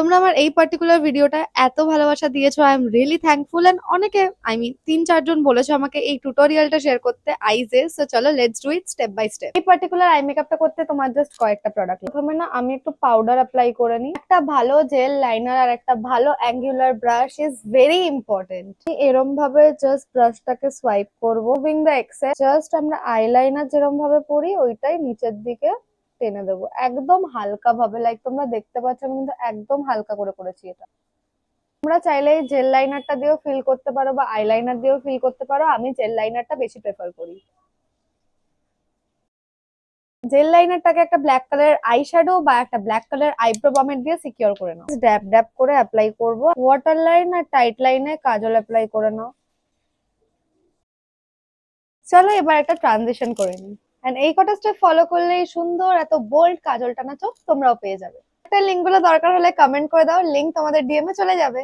তোমরা আমার এই পার্টিকুলার ভিডিওটা এত ভালোবাসা দিয়েছো, I am really thankful. And অনেকে, আই মিন ৩-৪ জন বলেছো আমাকে এই টিউটোরিয়ালটা শেয়ার করতে আইজে। সো চলো let's do it step by step. এই পার্টিকুলার আই মেকআপটা করতে তোমার জাস্ট কয়েকটা প্রোডাক্ট। প্রথমে না আমি একটু পাউডার অ্যাপ্লাই করে নিই। একটা ভালো জেল লাইনার আর একটা ভালো angular brush is very important. এরম ভাবে জাস্ট ব্রাশটাকে সোয়াইপ করবো, মুভিং দ্য এক্সেস। জাস্ট আমরা আইলাইনার যেরকম ভাবে পরি ওইটাই নিচের দিকে টেনে দেবো একদম হালকা ভাবে। লাইক তোমরা দেখতে পাচ্ছ আমি কিন্তু একদম হালকা করে করেছি এটা। তোমরা চাইলে জেল লাইনারটা দিয়েও ফিল করতে পারো বা আইলাইনার দিয়েও ফিল করতে পারো। আমি জেল লাইনারটা বেশি প্রেফার করি। জেল লাইনারটাকে একটা ব্ল্যাক কালার আই শ্যাডো বা একটা ব্ল্যাক কালার আইব্রো পমেট দিয়ে সিকিউর করে নাও। ড্যাব ড্যাব করে অ্যাপ্লাই করবো। ওয়াটার লাইন আর টাইট লাইনে কাজল অ্যাপ্লাই করে নাও। চলো এবার একটা ট্রানজিশন করে নিই। এন্ড এই কটা স্টেপ ফলো করলেই সুন্দর এত বোল্ড কাজল টানা চোখ তোমরাও পেয়ে যাবে। একটা লিঙ্ক গুলো দরকার হলে কমেন্ট করে দাও, লিঙ্ক তোমাদের ডিএম এ চলে যাবে।